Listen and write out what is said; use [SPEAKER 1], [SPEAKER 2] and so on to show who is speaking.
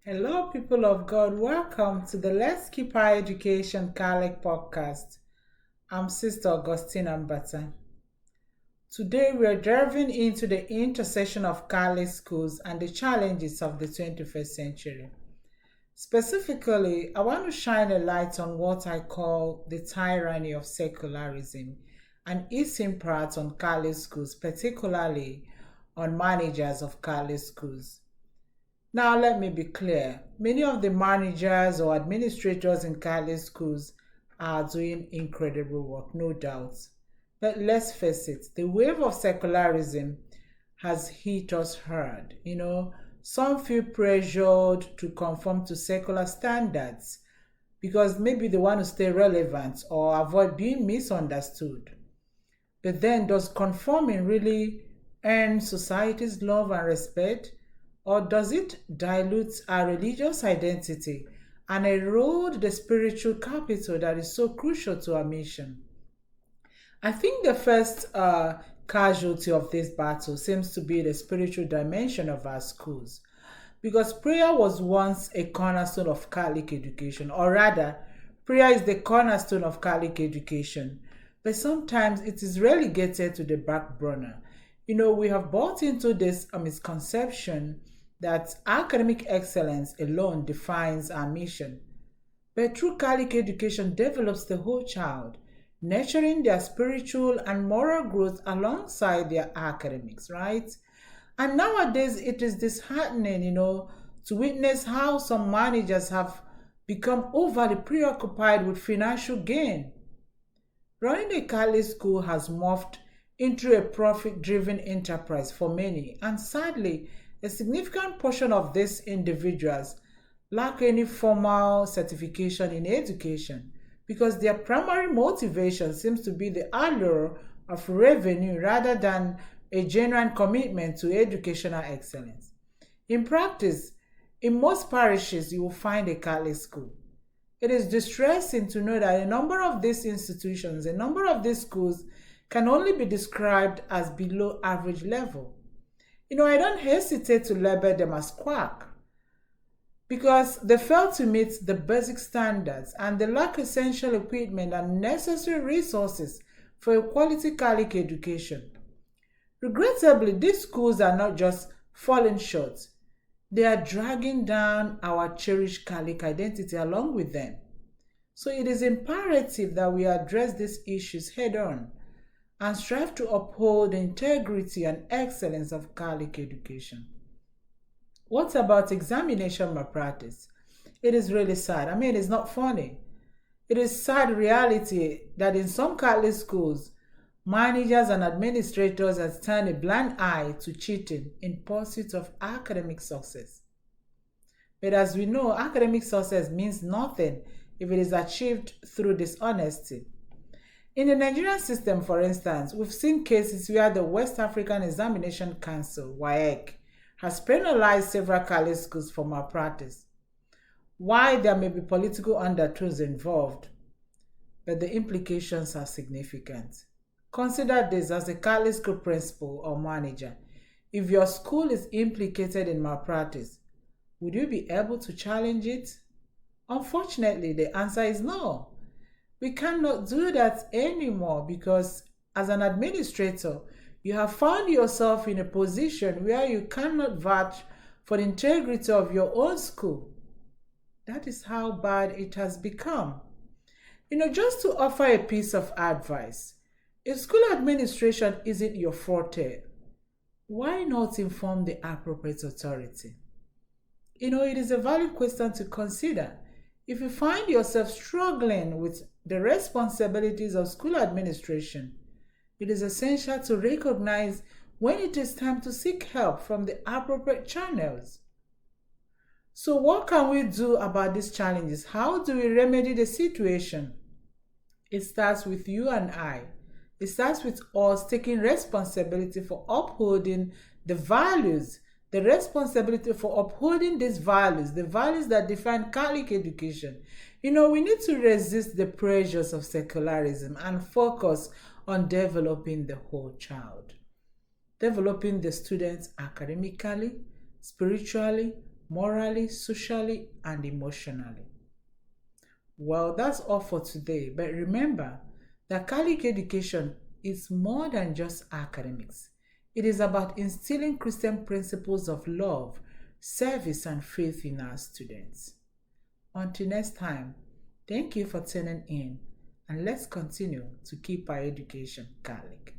[SPEAKER 1] Hello, people of God. Welcome to the Let's Keep Our Education Catholic podcast. I'm Sister Augustine Ambata. Today, we are delving into the intersection of Catholic schools and the challenges of the 21st century. Specifically, I want to shine a light on what I call the tyranny of secularism and its impact on Catholic schools, particularly on managers of Catholic schools. Now, let me be clear. Many of the managers or administrators in Catholic schools are doing incredible work, no doubt. But let's face it, the wave of secularism has hit us hard. Some feel pressured to conform to secular standards because maybe they want to stay relevant or avoid being misunderstood. But then, does conforming really earn society's love and respect? Or does it dilute our religious identity and erode the spiritual capital that is so crucial to our mission? I think the first casualty of this battle seems to be the spiritual dimension of our schools. Because prayer was once a cornerstone of Catholic education, or rather, prayer is the cornerstone of Catholic education, but sometimes it is relegated to the back burner. We have bought into this misconception that academic excellence alone defines our mission. But true Catholic education develops the whole child, nurturing their spiritual and moral growth alongside their academics, right? And nowadays, it is disheartening, to witness how some managers have become overly preoccupied with financial gain. Running a Catholic school has morphed into a profit-driven enterprise for many, and sadly, a significant portion of these individuals lack any formal certification in education because their primary motivation seems to be the allure of revenue rather than a genuine commitment to educational excellence. In practice, in most parishes, you will find a Catholic school. It is distressing to know that a number of these institutions, a number of these schools can only be described as below average level. I don't hesitate to label them as quack because they fail to meet the basic standards and they lack essential equipment and necessary resources for a quality Catholic education. Regrettably, these schools are not just falling short, they are dragging down our cherished Catholic identity along with them. So it is imperative that we address these issues head on and strive to uphold the integrity and excellence of Catholic education. What about examination malpractice? It is really sad. It's not funny. It is sad reality that in some Catholic schools, managers and administrators have turned a blind eye to cheating in pursuit of academic success. But as we know, academic success means nothing if it is achieved through dishonesty. In the Nigerian system, for instance, we've seen cases where the West African Examination Council, WAEC, has penalized several Catholic schools for malpractice. Why there may be political undertones involved, but the implications are significant. Consider this as a Catholic school principal or manager. If your school is implicated in malpractice, would you be able to challenge it? Unfortunately, the answer is no. We cannot do that anymore because as an administrator, you have found yourself in a position where you cannot vouch for the integrity of your own school. That is how bad it has become. Just to offer a piece of advice, if school administration isn't your forte, why not inform the appropriate authority? It is a valid question to consider. If you find yourself struggling with the responsibilities of school administration, it is essential to recognize when it is time to seek help from the appropriate channels. So what can we do about these challenges? How do we remedy the situation? It starts with you and I. It starts with us taking responsibility for upholding the values, the responsibility for upholding these values, the values that define Catholic education. We need to resist the pressures of secularism and focus on developing the whole child. Developing the students academically, spiritually, morally, socially, and emotionally. Well, that's all for today. But remember that Catholic education is more than just academics. It is about instilling Christian principles of love, service, and faith in our students. Until next time, thank you for tuning in, and let's continue to keep our education Catholic.